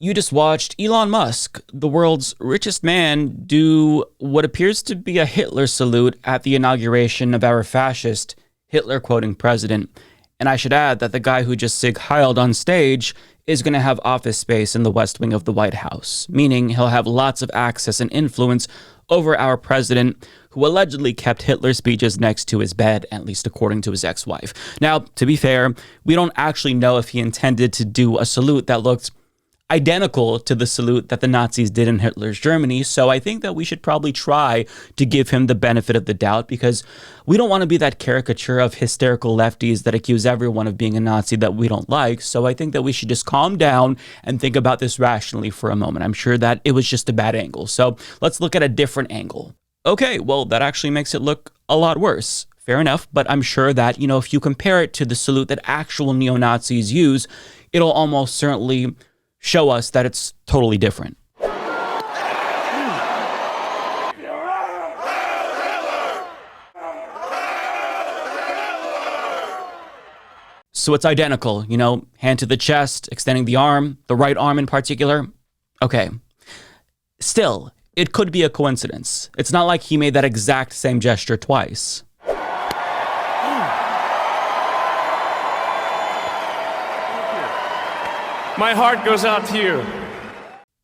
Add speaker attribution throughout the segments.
Speaker 1: You just watched Elon Musk, the world's richest man, do what appears to be a Hitler salute at the inauguration of our fascist, Hitler-quoting president. And I should add that the guy who just Sig Heiled on stage is going to have office space in the West Wing of the White House, meaning he'll have lots of access and influence over our president, who allegedly kept Hitler speeches next to his bed, at least according to his ex-wife. Now, to be fair, we don't actually know if he intended to do a salute that looked identical to the salute that the Nazis did in Hitler's Germany. So I think that we should probably try to give him the benefit of the doubt, because we don't want to be that caricature of hysterical lefties that accuse everyone of being a Nazi that we don't like. So I think that we should just calm down and think about this rationally for a moment. I'm sure that it was just a bad angle. So let's look at a different angle. Okay, well, that actually makes it look a lot worse. Fair enough, but I'm sure that, if you compare it to the salute that actual neo-Nazis use, it'll almost certainly show us that it's totally different. So it's identical, hand to the chest, extending the arm, the right arm in particular. Okay. Still, it could be a coincidence. It's not like he made that exact same gesture twice.
Speaker 2: My heart goes out to you.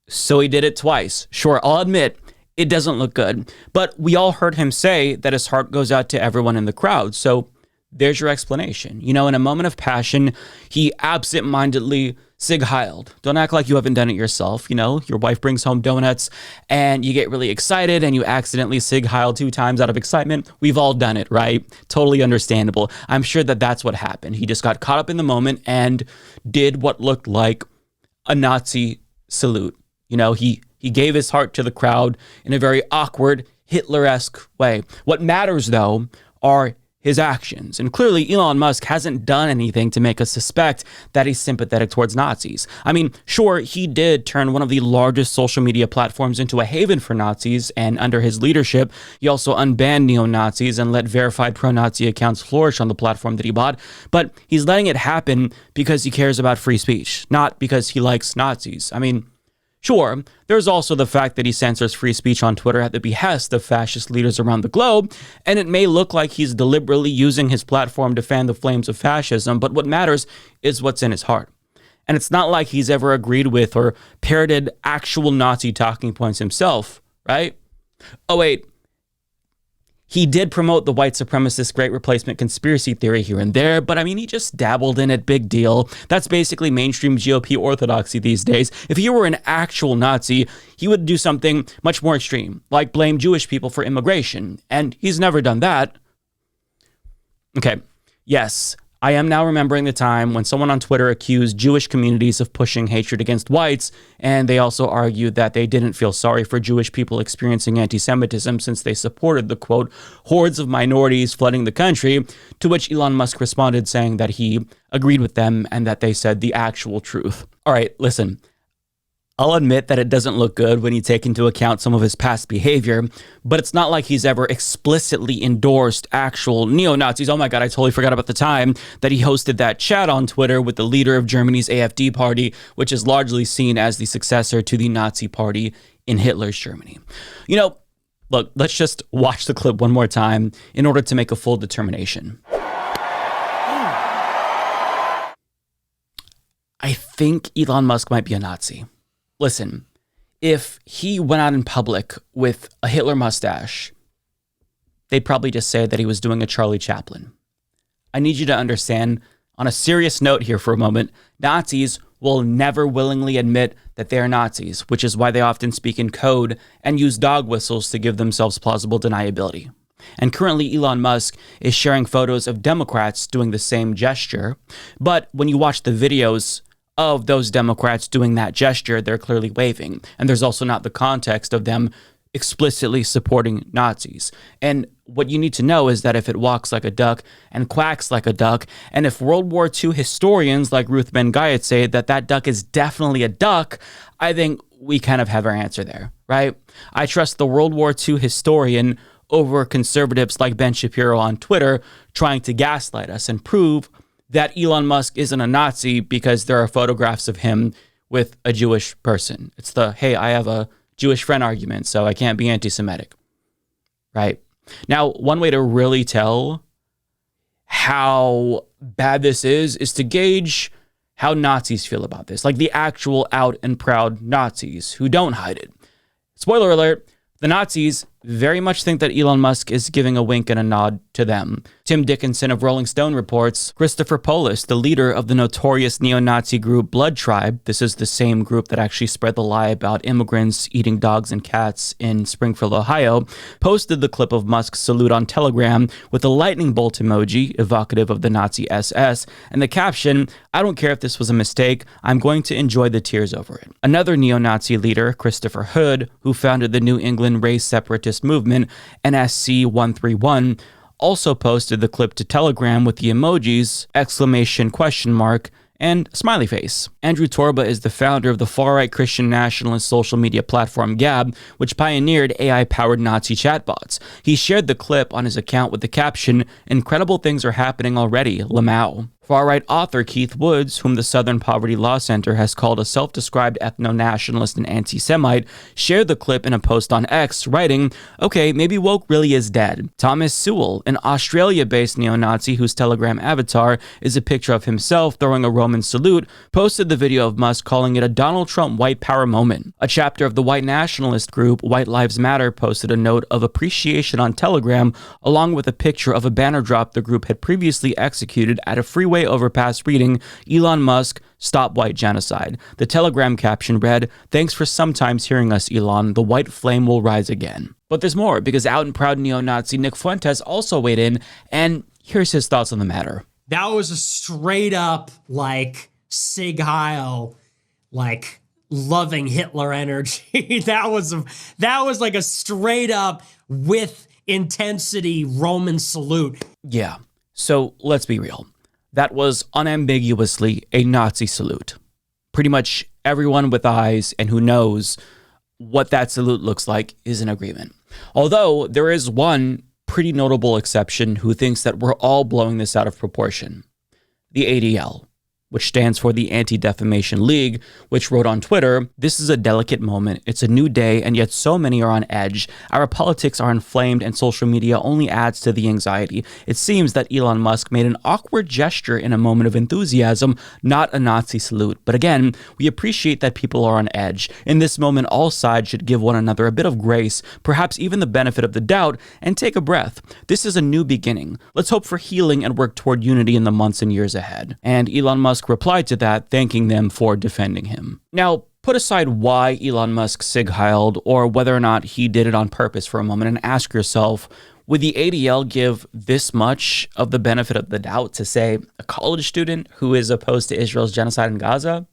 Speaker 1: So he did it twice. Sure, I'll admit, it doesn't look good. But we all heard him say that his heart goes out to everyone in the crowd. So there's your explanation. In a moment of passion, he absent-mindedly Sig Heiled. Don't act like you haven't done it yourself. Your wife brings home donuts and you get really excited and you accidentally Sig Heil 2 times out of excitement. We've all done it, right? Totally understandable. I'm sure that that's what happened. He just got caught up in the moment and did what looked like a Nazi salute. He gave his heart to the crowd in a very awkward, Hitler-esque way. What matters, though, are his actions. And clearly, Elon Musk hasn't done anything to make us suspect that he's sympathetic towards Nazis. I mean, sure, he did turn one of the largest social media platforms into a haven for Nazis, and under his leadership, he also unbanned neo-Nazis and let verified pro-Nazi accounts flourish on the platform that he bought. But he's letting it happen because he cares about free speech, not because he likes Nazis. I mean, sure, there's also the fact that he censors free speech on Twitter at the behest of fascist leaders around the globe, and it may look like he's deliberately using his platform to fan the flames of fascism, but what matters is what's in his heart. And it's not like he's ever agreed with or parroted actual Nazi talking points himself, right? Oh, wait. He did promote the white supremacist great replacement conspiracy theory here and there, but I mean, he just dabbled in it, big deal. That's basically mainstream GOP orthodoxy these days. If he were an actual Nazi, he would do something much more extreme, like blame Jewish people for immigration, and he's never done that. Okay, yes, I am now remembering the time when someone on Twitter accused Jewish communities of pushing hatred against whites, and they also argued that they didn't feel sorry for Jewish people experiencing anti-Semitism since they supported the, quote, hordes of minorities flooding the country, to which Elon Musk responded saying that he agreed with them and that they said the actual truth. All right, listen. I'll admit that it doesn't look good when you take into account some of his past behavior, but it's not like he's ever explicitly endorsed actual neo-Nazis. Oh my God, I totally forgot about the time that he hosted that chat on Twitter with the leader of Germany's AfD party, which is largely seen as the successor to the Nazi party in Hitler's Germany. Look, let's just watch the clip one more time in order to make a full determination. I think Elon Musk might be a Nazi. Listen, if he went out in public with a Hitler mustache, they'd probably just say that he was doing a Charlie Chaplin. I need you to understand, on a serious note here for a moment, Nazis will never willingly admit that they are Nazis, which is why they often speak in code and use dog whistles to give themselves plausible deniability. And currently, Elon Musk is sharing photos of Democrats doing the same gesture, but when you watch the videos of those Democrats doing that gesture, they're clearly waving. And there's also not the context of them explicitly supporting Nazis. And what you need to know is that if it walks like a duck and quacks like a duck, and if World War II historians like Ruth Ben-Ghiat say that that duck is definitely a duck, I think we kind of have our answer there, right? I trust the World War II historian over conservatives like Ben Shapiro on Twitter trying to gaslight us and prove that Elon Musk isn't a Nazi because there are photographs of him with a Jewish person. It's the, hey, I have a Jewish friend argument, so I can't be anti-Semitic, right? Now, one way to really tell how bad this is to gauge how Nazis feel about this, like the actual out and proud Nazis who don't hide it. Spoiler alert, the Nazis very much think that Elon Musk is giving a wink and a nod to them. Tim Dickinson of Rolling Stone reports Christopher Polis, the leader of the notorious neo-Nazi group Blood Tribe, this is the same group that actually spread the lie about immigrants eating dogs and cats in Springfield, Ohio, posted the clip of Musk's salute on Telegram with a lightning bolt emoji, evocative of the Nazi SS, and the caption, "I don't care if this was a mistake, I'm going to enjoy the tears over it." Another neo-Nazi leader, Christopher Hood, who founded the New England Race Separatist movement, NSC 131, also posted the clip to Telegram with the emojis, exclamation, question mark, and smiley face. Andrew Torba is the founder of the far-right Christian nationalist social media platform Gab, which pioneered AI-powered Nazi chatbots. He shared the clip on his account with the caption, "Incredible things are happening already, Lamau." Far-right author Keith Woods, whom the Southern Poverty Law Center has called a self-described ethno-nationalist and anti-Semite, shared the clip in a post on X, writing, "Okay, maybe woke really is dead." Thomas Sewell, an Australia-based neo-Nazi whose Telegram avatar is a picture of himself throwing a Roman salute, posted the video of Musk calling it a Donald Trump white power moment. A chapter of the white nationalist group White Lives Matter posted a note of appreciation on Telegram, along with a picture of a banner drop the group had previously executed at a freeway overpass reading, "Elon Musk, stop white genocide." The Telegram caption read, "Thanks for sometimes hearing us, Elon. The white flame will rise again." But there's more, because out and proud neo-Nazi Nick Fuentes also weighed in, and here's his thoughts on the matter.
Speaker 3: That was a straight up, like, Sig Heil, like, loving Hitler energy. That was like a straight up, with intensity, Roman salute.
Speaker 1: Yeah, so let's be real. That was unambiguously a Nazi salute. Pretty much everyone with eyes and who knows what that salute looks like is in agreement. Although there is one pretty notable exception who thinks that we're all blowing this out of proportion. The ADL, which stands for the Anti-Defamation League, which wrote on Twitter, "This is a delicate moment. It's a new day, and yet so many are on edge. Our politics are inflamed, and social media only adds to the anxiety. It seems that Elon Musk made an awkward gesture in a moment of enthusiasm, not a Nazi salute. But again, we appreciate that people are on edge. In this moment, all sides should give one another a bit of grace, perhaps even the benefit of the doubt, and take a breath. This is a new beginning. Let's hope for healing and work toward unity in the months and years ahead." And Elon Musk replied to that, thanking them for defending him. Now, put aside why Elon Musk sig-heiled or whether or not he did it on purpose for a moment and ask yourself, would the ADL give this much of the benefit of the doubt to, say, a college student who is opposed to Israel's genocide in Gaza?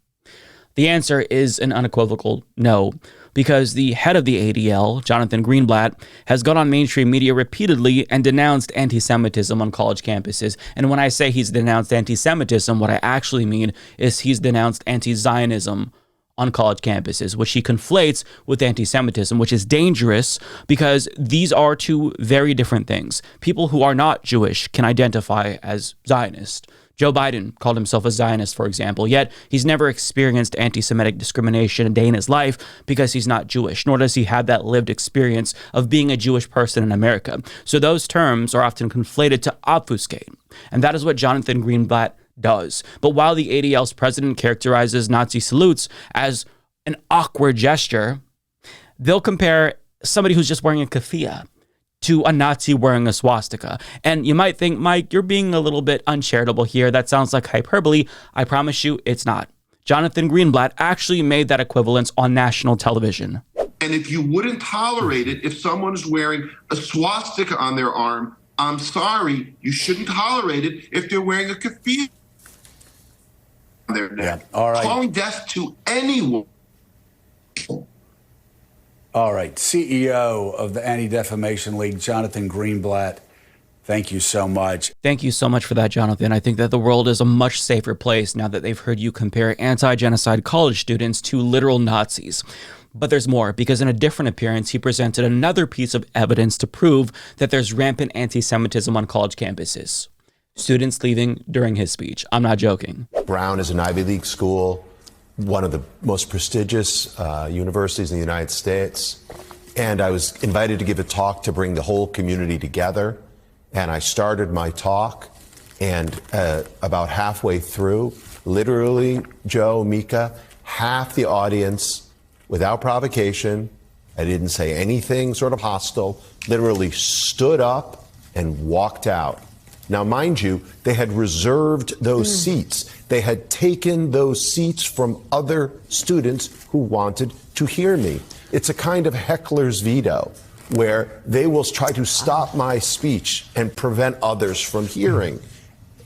Speaker 1: The answer is an unequivocal no, because the head of the ADL, Jonathan Greenblatt, has gone on mainstream media repeatedly and denounced anti-Semitism on college campuses. And when I say he's denounced anti-Semitism, what I actually mean is he's denounced anti-Zionism on college campuses, which he conflates with anti-Semitism, which is dangerous because these are two very different things. People who are not Jewish can identify as Zionist. Joe Biden called himself a Zionist, for example, yet he's never experienced anti-Semitic discrimination a day in his life because he's not Jewish, nor does he have that lived experience of being a Jewish person in America. So those terms are often conflated to obfuscate, and that is what Jonathan Greenblatt does. But while the ADL's president characterizes Nazi salutes as an awkward gesture, they'll compare somebody who's just wearing a keffiyeh to a Nazi wearing a swastika. And you might think, Mike, you're being a little bit uncharitable here. That sounds like hyperbole. I promise you it's not. Jonathan Greenblatt actually made that equivalence on national television.
Speaker 4: And if you wouldn't tolerate it, if someone is wearing a swastika on their arm, I'm sorry, you shouldn't tolerate it if they're wearing a keffiyeh on their neck.
Speaker 5: Yeah. All right.
Speaker 4: Calling death to anyone.
Speaker 5: All right, CEO of the Anti-Defamation League, Jonathan Greenblatt, thank you so much.
Speaker 1: Thank you so much for that, Jonathan. I think that the world is a much safer place now that they've heard you compare anti-genocide college students to literal Nazis. But there's more, because in a different appearance, he presented another piece of evidence to prove that there's rampant anti-Semitism on college campuses. Students leaving during his speech. I'm not joking.
Speaker 6: Brown is an Ivy League school. one of the most prestigious universities in the United States. And I was invited to give a talk to bring the whole community together. And I started my talk, and about halfway through, literally, Joe, Mika, half the audience, without provocation, I didn't say anything sort of hostile, literally stood up and walked out. Now, mind you, they had reserved those seats. They had taken those seats from other students who wanted to hear me. It's a kind of heckler's veto, where they will try to stop my speech and prevent others from hearing.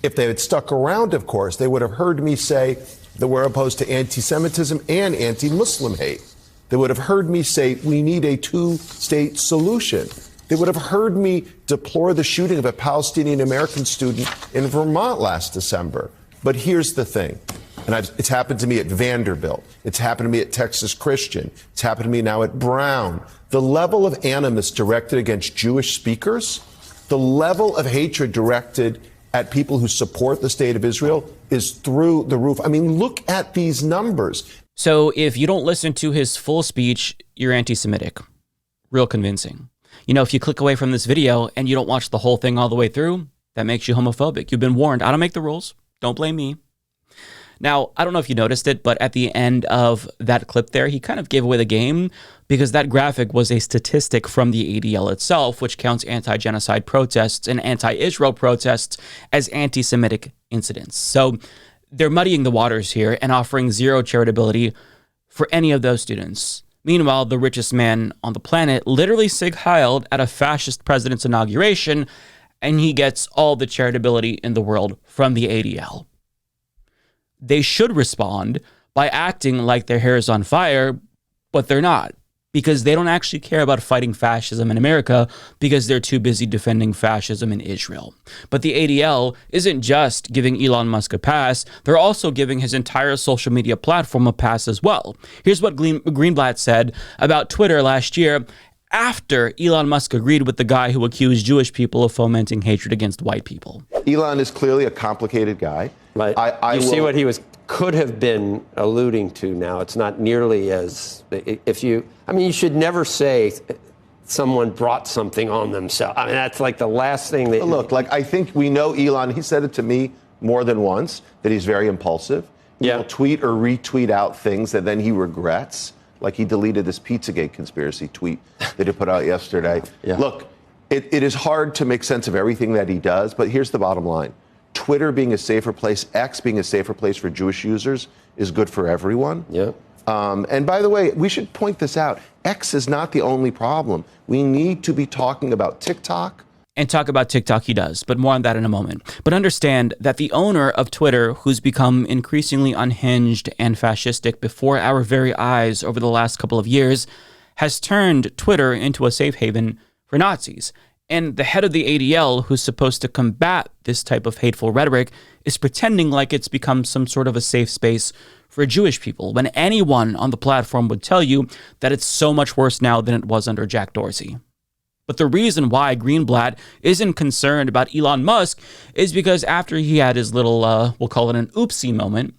Speaker 6: If they had stuck around, of course, they would have heard me say that we're opposed to anti-Semitism and anti-Muslim hate. They would have heard me say we need a two-state solution. They would have heard me deplore the shooting of a Palestinian-American student in Vermont last December. But here's the thing, and it's happened to me at Vanderbilt. It's happened to me at Texas Christian. It's happened to me now at Brown. The level of animus directed against Jewish speakers, the level of hatred directed at people who support the state of Israel is through the roof. I mean, look at these numbers.
Speaker 1: So if you don't listen to his full speech, you're anti-Semitic. Real convincing. You know, if you click away from this video and you don't watch the whole thing all the way through, that makes you homophobic. You've been warned. I don't make the rules. Don't blame me. Now, I don't know if you noticed it, but at the end of that clip there, he kind of gave away the game because that graphic was a statistic from the ADL itself, which counts anti-genocide protests and anti-Israel protests as anti-Semitic incidents. So they're muddying the waters here and offering zero charitability for any of those students. Meanwhile, the richest man on the planet literally Sig Heiled at a fascist president's inauguration, and he gets all the charitability in the world from the ADL. They should respond by acting like their hair is on fire, but they're not, because they don't actually care about fighting fascism in America because they're too busy defending fascism in Israel. But the ADL isn't just giving Elon Musk a pass, they're also giving his entire social media platform a pass as well. Here's what Greenblatt said about Twitter last year after Elon Musk agreed with the guy who accused Jewish people of fomenting hatred against white people.
Speaker 6: Elon is clearly a complicated guy.
Speaker 7: But you see what he could have been alluding to now. It's not nearly as, you should never say someone brought something on themselves. I mean, that's like the last thing that...
Speaker 6: Look, I think we know Elon, he said it to me more than once, that he's very impulsive. He'll tweet or retweet out things that then he regrets. Like he deleted this Pizzagate conspiracy tweet that he put out yesterday. Look, it is hard to make sense of everything that he does, but here's the bottom line. Twitter being a safer place, X being a safer place for Jewish users is good for everyone. And by the way, we should point this out. X is not the only problem. We need to be talking about TikTok.
Speaker 1: And talk about TikTok he does, but more on that in a moment. But understand that the owner of Twitter, who's become increasingly unhinged and fascistic before our very eyes over the last couple of years, has turned Twitter into a safe haven for Nazis. And the head of the ADL, who's supposed to combat this type of hateful rhetoric, is pretending like it's become some sort of a safe space for Jewish people, when anyone on the platform would tell you that it's so much worse now than it was under Jack Dorsey. But the reason why Greenblatt isn't concerned about Elon Musk is because after he had his little, we'll call it an oopsie moment,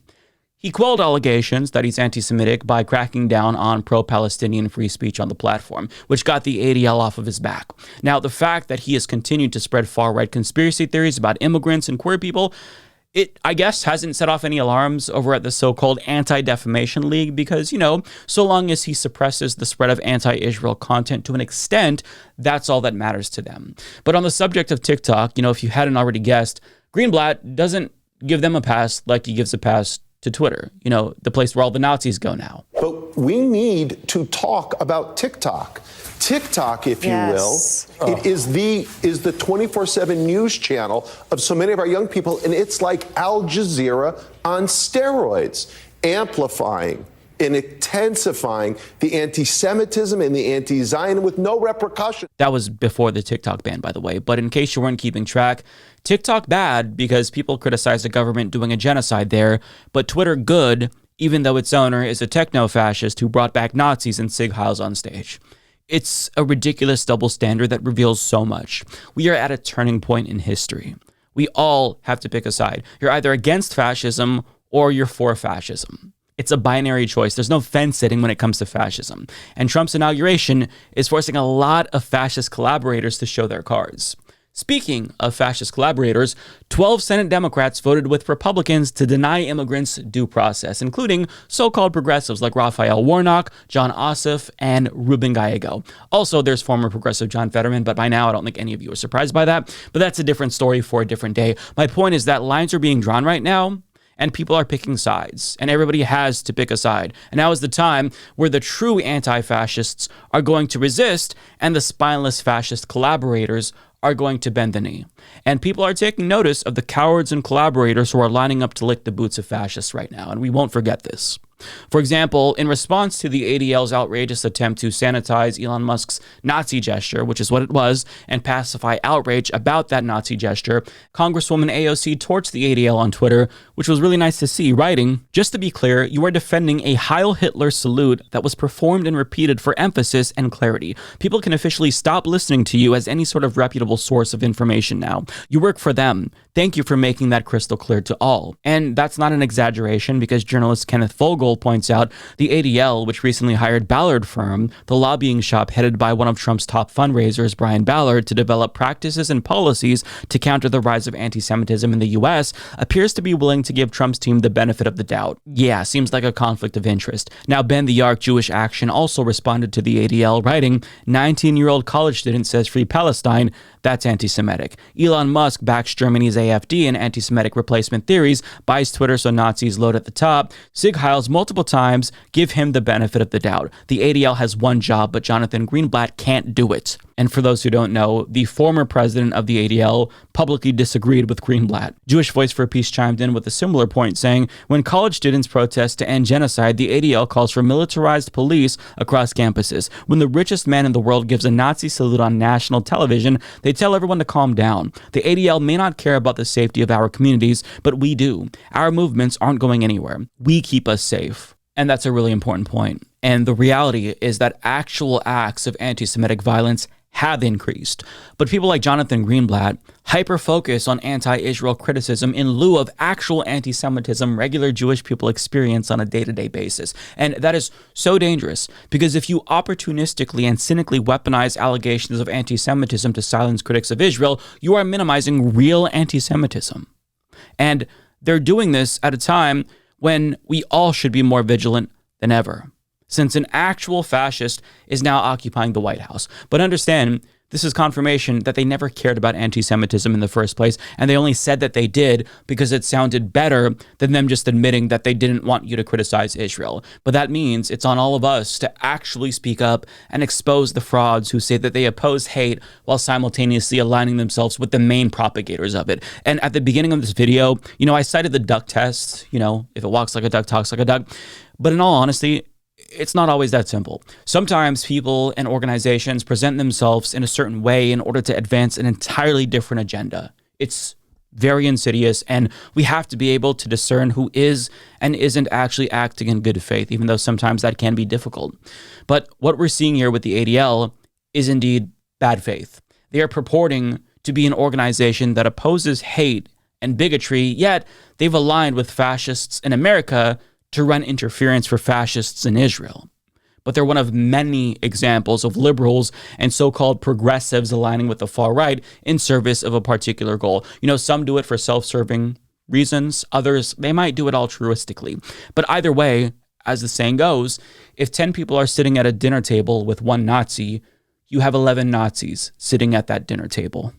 Speaker 1: he quelled allegations that he's anti-Semitic by cracking down on pro-Palestinian free speech on the platform, which got the ADL off of his back. Now, the fact that he has continued to spread far-right conspiracy theories about immigrants and queer people, it, I guess, hasn't set off any alarms over at the so-called Anti-Defamation League because, so long as he suppresses the spread of anti-Israel content to an extent, that's all that matters to them. But on the subject of TikTok, if you hadn't already guessed, Greenblatt doesn't give them a pass like he gives a pass to Twitter, the place where all the Nazis go now.
Speaker 6: But we need to talk about TikTok. TikTok, if you will, it is the 24/7 news channel of so many of our young people, and it's like Al Jazeera on steroids, amplifying and intensifying the anti-Semitism and the anti-Zionism with no repercussion.
Speaker 1: That was before the TikTok ban, by the way. But in case you weren't keeping track, TikTok bad because people criticize the government doing a genocide there, but Twitter good, even though its owner is a techno-fascist who brought back Nazis and Sig Heil's on stage. It's a ridiculous double standard that reveals so much. We are at a turning point in history. We all have to pick a side. You're either against fascism or you're for fascism. It's a binary choice. There's no fence sitting when it comes to fascism. And Trump's inauguration is forcing a lot of fascist collaborators to show their cards. Speaking of fascist collaborators, 12 Senate Democrats voted with Republicans to deny immigrants due process, including so-called progressives like Raphael Warnock, John Ossoff, and Ruben Gallego. Also, there's former progressive John Fetterman, but by now I don't think any of you are surprised by that. But that's a different story for a different day. My point is that lines are being drawn right now, and people are picking sides, and everybody has to pick a side. And now is the time where the true anti-fascists are going to resist, and the spineless fascist collaborators are going to bend the knee. And people are taking notice of the cowards and collaborators who are lining up to lick the boots of fascists right now, and we won't forget this. For example, in response to the ADL's outrageous attempt to sanitize Elon Musk's Nazi gesture, which is what it was, and pacify outrage about that Nazi gesture, Congresswoman AOC torched the ADL on Twitter, which was really nice to see, writing, "Just to be clear, you are defending a Heil Hitler salute that was performed and repeated for emphasis and clarity. People can officially stop listening to you as any sort of reputable source of information now. You work for them. Thank you for making that crystal clear to all." And that's not an exaggeration, because journalist Kenneth Vogel points out the ADL, which recently hired Ballard Firm, the lobbying shop headed by one of Trump's top fundraisers, Brian Ballard, to develop practices and policies to counter the rise of anti-Semitism in the U.S., appears to be willing to give Trump's team the benefit of the doubt. Yeah, seems like a conflict of interest. Now, Bend the Arc Jewish Action also responded to the ADL, writing, 19-year-old college student says free Palestine. That's anti-Semitic. Elon Musk backs Germany's AfD and anti-Semitic replacement theories, buys Twitter so Nazis load at the top. Sig Heils multiple times, give him the benefit of the doubt. The ADL has one job, but Jonathan Greenblatt can't do it. And for those who don't know, the former president of the ADL publicly disagreed with Greenblatt. Jewish Voice for Peace chimed in with a similar point, saying, when college students protest to end genocide, the ADL calls for militarized police across campuses. When the richest man in the world gives a Nazi salute on national television, they tell everyone to calm down. The ADL may not care about the safety of our communities, but we do. Our movements aren't going anywhere. We keep us safe. And that's a really important point. And the reality is that actual acts of anti-Semitic violence have increased. But people like Jonathan Greenblatt hyper-focus on anti-Israel criticism in lieu of actual anti-Semitism regular Jewish people experience on a day-to-day basis. And that is so dangerous, because if you opportunistically and cynically weaponize allegations of anti-Semitism to silence critics of Israel, you are minimizing real anti-Semitism. And they're doing this at a time when we all should be more vigilant than ever, since an actual fascist is now occupying the White House. But understand, this is confirmation that they never cared about anti-Semitism in the first place, and they only said that they did because it sounded better than them just admitting that they didn't want you to criticize Israel. But that means it's on all of us to actually speak up and expose the frauds who say that they oppose hate while simultaneously aligning themselves with the main propagators of it. And at the beginning of this video, I cited the duck test, if it walks like a duck, talks like a duck. But in all honesty, it's not always that simple. Sometimes people and organizations present themselves in a certain way in order to advance an entirely different agenda. It's very insidious, and we have to be able to discern who is and isn't actually acting in good faith, even though sometimes that can be difficult. But what we're seeing here with the ADL is indeed bad faith. They are purporting to be an organization that opposes hate and bigotry, yet they've aligned with fascists in America to run interference for fascists in Israel. But they're one of many examples of liberals and so-called progressives aligning with the far right in service of a particular goal. Some do it for self-serving reasons. Others, they might do it altruistically. But either way, as the saying goes, if 10 people are sitting at a dinner table with one Nazi, you have 11 Nazis sitting at that dinner table.